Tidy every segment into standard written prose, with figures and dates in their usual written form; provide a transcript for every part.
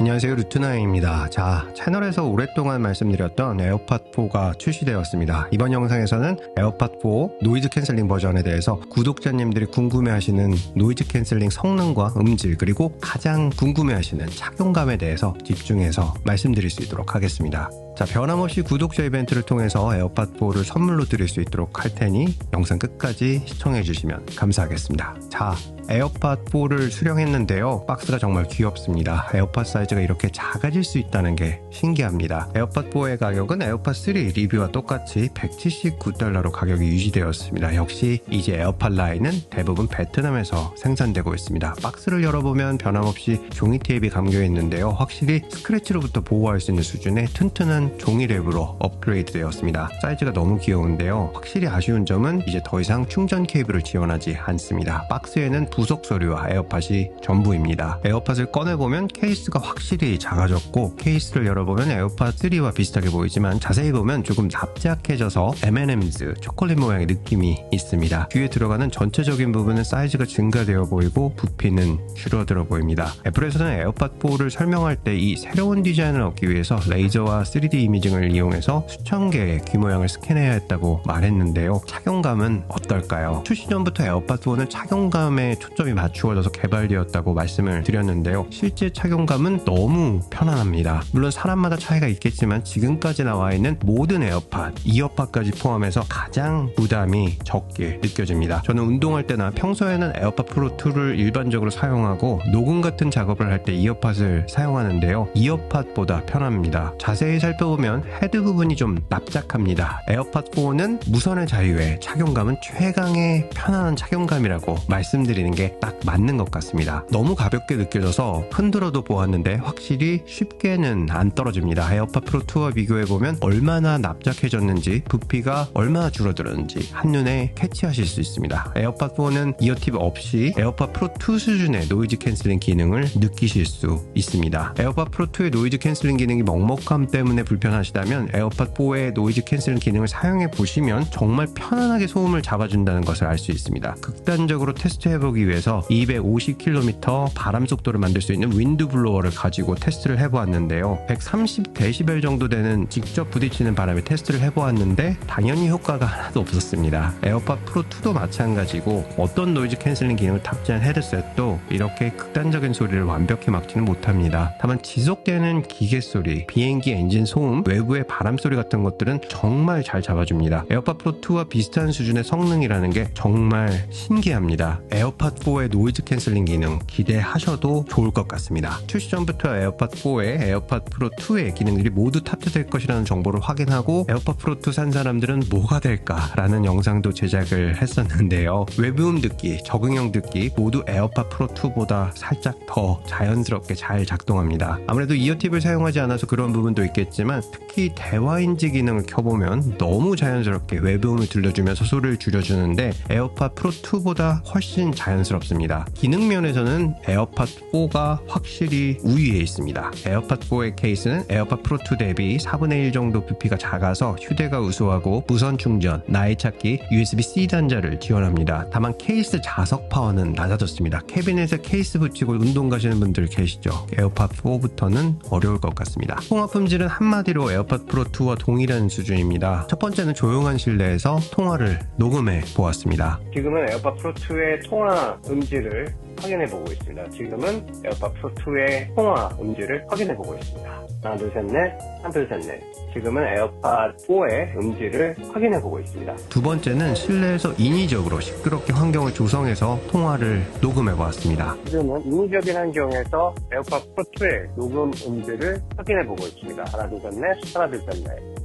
안녕하세요, 루트나인입니다. 자, 채널에서 오랫동안 말씀드렸던 에어팟4가 출시되었습니다. 이번 영상에서는 에어팟4 노이즈 캔슬링 버전에 대해서 구독자님들이 궁금해하시는 노이즈 캔슬링 성능과 음질, 그리고 가장 궁금해하시는 착용감에 대해서 집중해서 말씀드릴 수 있도록 하겠습니다. 자, 변함없이 구독자 이벤트를 통해서 에어팟4를 선물로 드릴 수 있도록 할 테니 영상 끝까지 시청해 주시면 감사하겠습니다. 자, 에어팟4를 수령했는데요. 박스가 정말 귀엽습니다. 에어팟 사이즈가 이렇게 작아질 수 있다는 게 신기합니다. 에어팟4의 가격은 에어팟3 리뷰와 똑같이 $179로 가격이 유지되었습니다. 역시 이제 에어팟 라인은 대부분 베트남에서 생산되고 있습니다. 박스를 열어보면 변함없이 종이 테이프가 감겨 있는데요. 확실히 스크래치로부터 보호할 수 있는 수준의 튼튼한 종이 랩으로 업그레이드 되었습니다. 사이즈가 너무 귀여운데요. 확실히 아쉬운 점은 이제 더 이상 충전 케이블을 지원하지 않습니다. 박스에는 부속 서류와 에어팟이 전부입니다. 에어팟을 꺼내보면 케이스가 확실히 작아졌고, 케이스를 열어보면 에어팟 3와 비슷하게 보이지만 자세히 보면 조금 납작해져서 M&M's 초콜릿 모양의 느낌이 있습니다. 귀에 들어가는 전체적인 부분은 사이즈가 증가되어 보이고 부피는 줄어들어 보입니다. 애플에서는 에어팟4를 설명할 때 이 새로운 디자인을 얻기 위해서 레이저와 3D 이미징을 이용해서 수천 개의 귀 모양을 스캔해야 했다고 말했는데요. 착용감은 어떨까요? 출시 전부터 에어팟4는 착용감에 초점이 맞추어져서 개발되었다고 말씀을 드렸는데요. 실제 착용감은 너무 편안합니다. 물론 사람마다 차이가 있겠지만 지금까지 나와 있는 모든 에어팟, 이어팟까지 포함해서 가장 부담이 적게 느껴집니다. 저는 운동할 때나 평소에는 에어팟 프로 2를 일반적으로 사용하고 녹음 같은 작업을 할 때 이어팟을 사용하는데요. 이어팟보다 편합니다. 자세히 살펴보면 헤드 부분이 좀 납작합니다. 에어팟4는 무선의 자유에 착용감은 최강의 편안한 착용감이라고 말씀드리는 게 딱 맞는 것 같습니다. 너무 가볍게 느껴져서 흔들어도 보았는데 확실히 쉽게는 안 떨어집니다. 에어팟 프로 2와 비교해보면 얼마나 납작해졌는지, 부피가 얼마나 줄어들었는지 한눈에 캐치하실 수 있습니다. 에어팟 4는 이어팁 없이 에어팟 프로 2 수준의 노이즈 캔슬링 기능을 느끼실 수 있습니다. 에어팟 프로 2의 노이즈 캔슬링 기능이 먹먹함 때문에 불편하시다면 에어팟 4의 노이즈 캔슬링 기능을 사용해 보시면 정말 편안하게 소음을 잡아준다는 것을 알 수 있습니다. 극단적으로 테스트해보기 위해서 250km 바람 속도를 만들 수 있는 윈드 블로어를 가지고 테스트를 해보았는데요. 130dB 정도 되는 직접 부딪히는 바람에 테스트를 해보았는데 당연히 효과가 하나도 없었습니다. 에어팟 프로 2도 마찬가지고 어떤 노이즈 캔슬링 기능을 탑재한 헤드셋도 이렇게 극단적인 소리를 완벽히 막지는 못합니다. 다만 지속되는 기계 소리, 비행기 엔진 소음, 외부의 바람 소리 같은 것들은 정말 잘 잡아줍니다. 에어팟 프로 2와 비슷한 수준의 성능이라는 게 정말 신기합니다. 에어팟 4의 노이즈 캔슬링 기능 기대하셔도 좋을 것 같습니다. 출시 전부터 에어팟 4에 에어팟 프로 2의 기능들이 모두 탑재될 것이라는 정보를 확인하고 에어팟 프로 2 산 사람들은 뭐가 될까라는 영상도 제작을 했었는데요. 외부음 듣기, 적응형 듣기 모두 에어팟 프로 2보다 살짝 더 자연스럽게 잘 작동합니다. 아무래도 이어팁을 사용하지 않아서 그런 부분도 있겠지만 특히 대화인지 기능을 켜보면 너무 자연스럽게 외부음을 들려주면서 소리를 줄여주는데 에어팟 프로 2보다 훨씬 자연스럽습니다. 기능 면에서는 에어팟 4가 확실히 우위에 있습니다. 에어팟 4의 케이스는 에어팟 프로 2 대비 4분의 1 정도 부피가 작아서 휴대가 우수하고 무선 충전, 나이 찾기, USB-C 단자를 지원합니다. 다만 케이스 자석 파워는 낮아졌습니다. 캐비넷에 케이스 붙이고 운동 가시는 분들 계시죠? 에어팟 4부터는 어려울 것 같습니다. 통화 품질은 한마디로 에어팟 프로 2와 동일한 수준입니다. 첫 번째는 조용한 실내에서 통화를 녹음해 보았습니다. 지금은 에어팟 프로 2의 통화 음질을 확인해보고 있습니다. 지금은 에어팟 프로 2의 통화 음질을 확인해보고 있습니다. 하나 둘 셋 넷, 하나 둘 셋 넷. 지금은 에어팟 4의 음질을 확인해보고 있습니다. 두 번째는 실내에서 인위적으로 시끄럽게 환경을 조성해서 통화를 녹음해보았습니다. 지금은 인위적인 환경에서 에어팟 프로 2의 녹음 음질을 확인해보고 있습니다. 하나 둘 셋 넷, 하나 둘 셋 넷.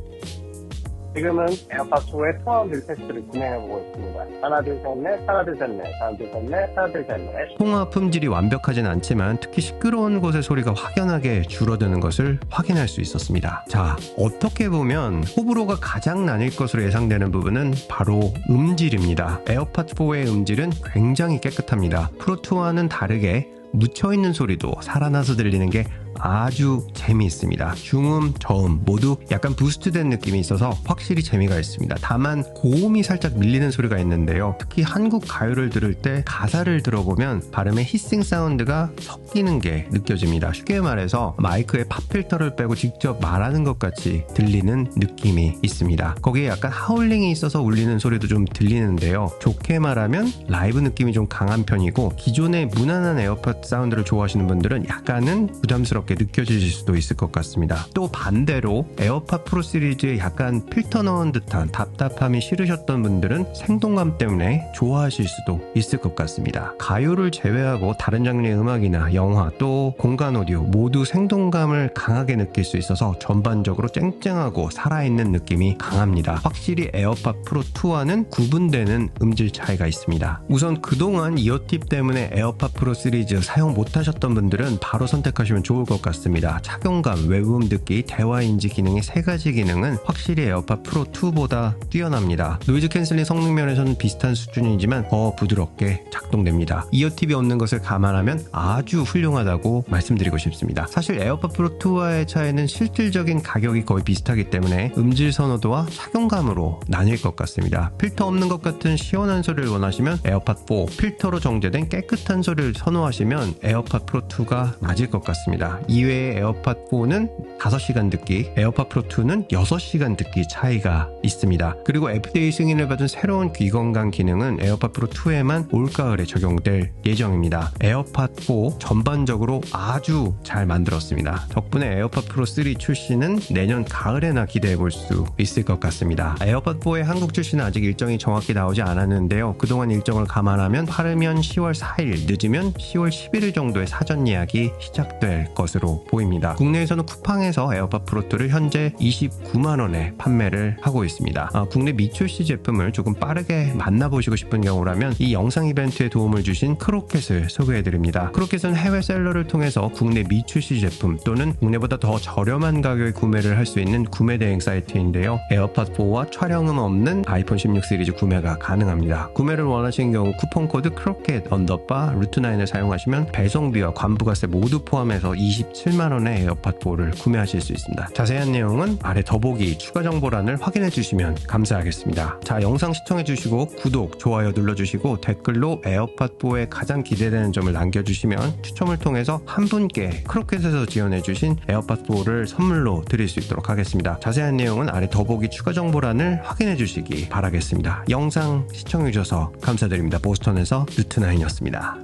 지금은 에어팟 4의 통화 음질 테스트를 진행해보고 있습니다. 하나 둘 셋 넷, 하나 둘 셋 넷, 하나 둘 셋 넷, 하나 둘 셋 넷. 통화 품질이 완벽하진 않지만 특히 시끄러운 곳의 소리가 확연하게 줄어드는 것을 확인할 수 있었습니다. 자, 어떻게 보면 호불호가 가장 나뉠 것으로 예상되는 부분은 바로 음질입니다. 에어팟 4의 음질은 굉장히 깨끗합니다. 프로 2와는 다르게 묻혀있는 소리도 살아나서 들리는 게 아주 재미있습니다. 중음, 저음 모두 약간 부스트된 느낌이 있어서 확실히 재미가 있습니다. 다만 고음이 살짝 밀리는 소리가 있는데요. 특히 한국 가요를 들을 때 가사를 들어보면 발음에 히싱 사운드가 섞이는 게 느껴집니다. 쉽게 말해서 마이크에 팝 필터를 빼고 직접 말하는 것 같이 들리는 느낌이 있습니다. 거기에 약간 하울링이 있어서 울리는 소리도 좀 들리는데요. 좋게 말하면 라이브 느낌이 좀 강한 편이고 기존의 무난한 에어팟 사운드를 좋아하시는 분들은 약간은 부담스럽게 느껴지실 수도 있을 것 같습니다. 또 반대로 에어팟 프로 시리즈에 약간 필터 넣은 듯한 답답함이 싫으셨던 분들은 생동감 때문에 좋아하실 수도 있을 것 같습니다. 가요를 제외하고 다른 장르의 음악이나 영화 또 공간 오디오 모두 생동감을 강하게 느낄 수 있어서 전반적으로 쨍쨍하고 살아있는 느낌이 강합니다. 확실히 에어팟 프로 2와는 구분되는 음질 차이가 있습니다. 우선 그동안 이어팁 때문에 에어팟 프로 시리즈 사용 못하셨던 분들은 바로 선택하시면 좋을 것 같습니다. 착용감, 외부음 듣기, 대화 인지 기능의 세 가지 기능은 확실히 에어팟 프로 2보다 뛰어납니다. 노이즈 캔슬링 성능 면에서는 비슷한 수준이지만 더 부드럽게 작동됩니다. 이어팁이 없는 것을 감안하면 아주 훌륭하다고 말씀드리고 싶습니다. 사실 에어팟 프로 2와의 차이는 실질적인 가격이 거의 비슷하기 때문에 음질 선호도와 착용감으로 나뉠 것 같습니다. 필터 없는 것 같은 시원한 소리를 원하시면 에어팟 4, 필터로 정제된 깨끗한 소리를 선호하시면 에어팟 프로 2가 맞을 것 같습니다. 이외에 에어팟 4는 5시간 듣기, 에어팟 프로 2는 6시간 듣기 차이가 있습니다. 그리고 FDA 승인을 받은 새로운 귀건강 기능은 에어팟 프로 2에만 올가을에 적용될 예정입니다. 에어팟 4 전반적으로 아주 잘 만들었습니다. 덕분에 에어팟 프로 3 출시는 내년 가을에나 기대해 볼 수 있을 것 같습니다. 에어팟 4의 한국 출시는 아직 일정이 정확히 나오지 않았는데요. 그동안 일정을 감안하면 빠르면 10월 4일, 늦으면 10월 11일 정도의 사전 예약이 시작될 것으로 보입니다. 국내에서는 쿠팡에서 에어팟 프로 2를 현재 29만원에 판매를 하고 있습니다. 국내 미출시 제품을 조금 빠르게 만나보시고 싶은 경우라면 이 영상 이벤트에 도움을 주신 크로켓을 소개해드립니다. 크로켓은 해외 셀러를 통해서 국내 미출시 제품 또는 국내보다 더 저렴한 가격에 구매를 할 수 있는 구매 대행 사이트인데요. 에어팟 4와 촬영음 없는 아이폰 16 시리즈 구매가 가능합니다. 구매를 원하시는 경우 쿠폰코드 크로켓 루트9을 사용하시면 배송비와 관부가세 모두 포함해서 27만원의 에어팟 4를 구매하실 수 있습니다. 자세한 내용은 아래 더보기 추가 정보란을 확인해 주시면 감사하겠습니다. 자, 영상 시청해 주시고 구독, 좋아요 눌러주시고 댓글로 에어팟 4에 가장 기대되는 점을 남겨주시면 추첨을 통해서 한 분께 크로켓에서 지원해 주신 에어팟 4를 선물로 드릴 수 있도록 하겠습니다. 자세한 내용은 아래 더보기 추가 정보란을 확인해 주시기 바라겠습니다. 영상 시청해 주셔서 감사드립니다. 보스턴에서 루트9이었습니다.